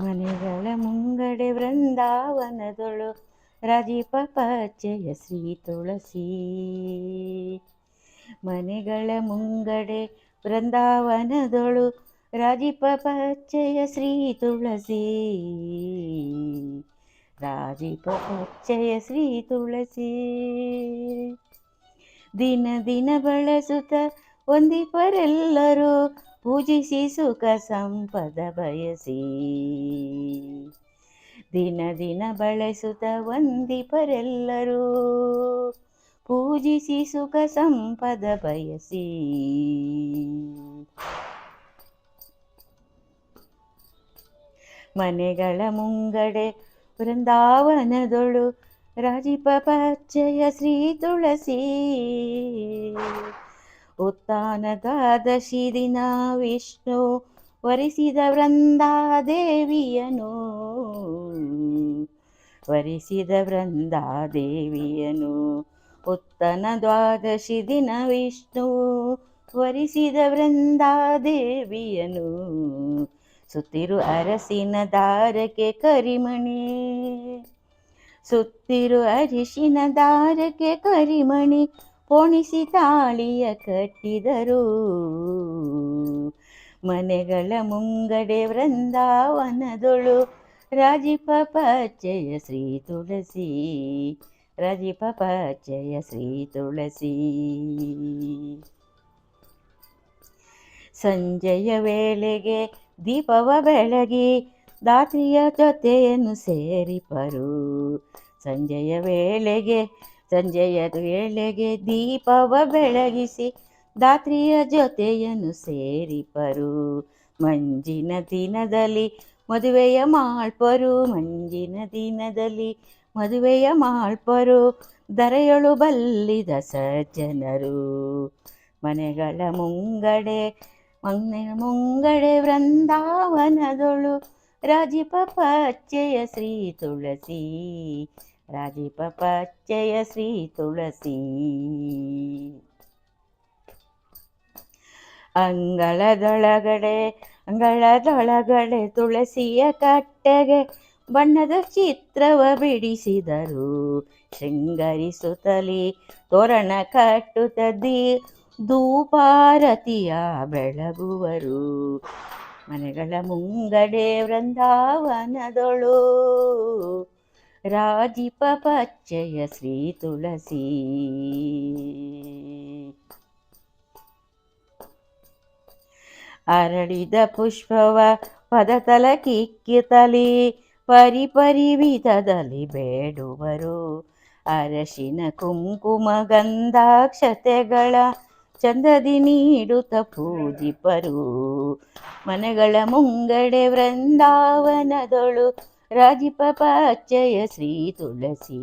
ಮನೆಗಳ ಮುಂಗಡೆ ವೃಂದಾವನದೊಳು ರಾಜೀಪ ಪಚ್ಚೆಯ ಶ್ರೀ ತುಳಸಿ. ಮನೆಗಳ ಮುಂಗಡೆ ವೃಂದಾವನದೊಳು ರಾಜೀಪ ಪಚ್ಚೆಯ ಶ್ರೀ ತುಳಸಿ. ರಾಜೀಪ ಪಚ್ಚೆಯ ಶ್ರೀ ತುಳಸಿ. ದಿನ ದಿನ ಬಳಸುತ್ತ ಒಂದಿಪರೆಲ್ಲರೂ ಪೂಜಿಸಿ ಸುಖ ಸಂಪದ ಬಯಸಿ. ದಿನ ದಿನ ಬಳಸುತ್ತ ಒಂದಿಪರೆಲ್ಲರೂ ಪೂಜಿಸಿ ಸುಖ ಸಂಪದ ಬಯಸಿ. ಮನೆಗಳ ಮುಂಗಡೆ ವೃಂದಾವನದೊಳು ರಾಜೀಪ ಪಚ್ಚೆಯ ಶ್ರೀ ತುಳಸಿ. ಉತ್ಥಾನ ದ್ವಾದಶಿ ದಿನ ವಿಷ್ಣು ವರಿಸಿದ ವೃಂದಾದೇವಿಯನು. ವರಿಸಿದ ವೃಂದಾದೇವಿಯನು. ಉತ್ಥಾನ ದ್ವಾದಶಿ ದಿನ ವಿಷ್ಣು ವರಿಸಿದ ವೃಂದಾದೇವಿಯನು. ಸುತ್ತಿರು ಅರಸಿನ ದಾರಕ್ಕೆ ಕರಿಮಣಿ. ಸುತ್ತಿರು ಅರಿಶಿನ ದಾರಕ್ಕೆ ಕರಿಮಣಿ ಪೋಣಿಸಿ ತಾಳಿಯ ಕಟ್ಟಿದರು. ಮನೆಗಳ ಮುಂಗಡೆ ವೃಂದಾವನದೊಳು ರಾಜೀಪ ಪಚ್ಚೆಯ ಶ್ರೀ ತುಳಸಿ. ರಾಜೀಪ ಪಚ್ಚೆಯ ಶ್ರೀ ತುಳಸಿ. ಸಂಜೆಯ ವೇಳೆಗೆ ದೀಪವ ಬೆಳಗಿ ದಾತ್ರಿಯ ಜೊತೆಯನ್ನು ಸೇರಿಪರು. ಸಂಜೆಯ ವೇಳೆಗೆ ದೀಪವ ಬೆಳಗಿಸಿ ದಾತ್ರಿಯ ಜೊತೆಯನ್ನು ಸೇರಿಪರು. ಮಂಜಿನ ದಿನದಲ್ಲಿ ಮದುವೆಯ ಮಾಳ್ಪರು. ಮಂಜಿನ ದಿನದಲ್ಲಿ ಮದುವೆಯ ಮಾಳ್ಪರು. ಧರೆಯೊಳು ಬಲ್ಲಿದ ಸಜ್ಜನರು. ಮನೆಗಳ ಮುಂಗಡೆ ವೃಂದಾವನದೊಳು ರಾಜೀಪ ಪಚ್ಚೆಯ ಶ್ರೀ ತುಳಸಿ. ರಾಜೀಪ ಪಚ್ಚೆಯ ಶ್ರೀ ತುಳಸಿ. ಅಂಗಳದೊಳಗಡೆ ತುಳಸಿಯ ಕಟ್ಟೆಗೆ ಬಣ್ಣದ ಚಿತ್ರವ ಬಿಡಿಸಿದರು. ಶೃಂಗರಿಸುತ್ತಲೇ ತೋರಣ ಕಟ್ಟುತ್ತ ಧೂಪಾರತಿಯ ಬೆಳಗುವರು. ಮನೆಗಳ ಮುಂಗಡೆ ವೃಂದಾವನದೊಳು ರಾಜೀಪ ಪಚ್ಚೆಯ ಶ್ರೀ ತುಳಸಿ. ಅರಳಿದ ಪುಷ್ಪವ ಪದತಲ ಕಿಕ್ಕಿತಲಿ ಪರಿ ವಿಧದಲ್ಲಿ ಬೇಡುವರು. ಅರಶಿನ ಕುಂಕುಮ ಗಂಧಾಕ್ಷತೆಗಳ ಚಂದದಿ ನೀಡುತ್ತ ಪೂಜಿಪರು. ಮನೆಗಳ ಮುಂಗಡೆ ವೃಂದಾವನದೊಳು ರಾಜೀಪ ಪಚ್ಚೆಯ ಶ್ರೀ ತುಳಸಿ.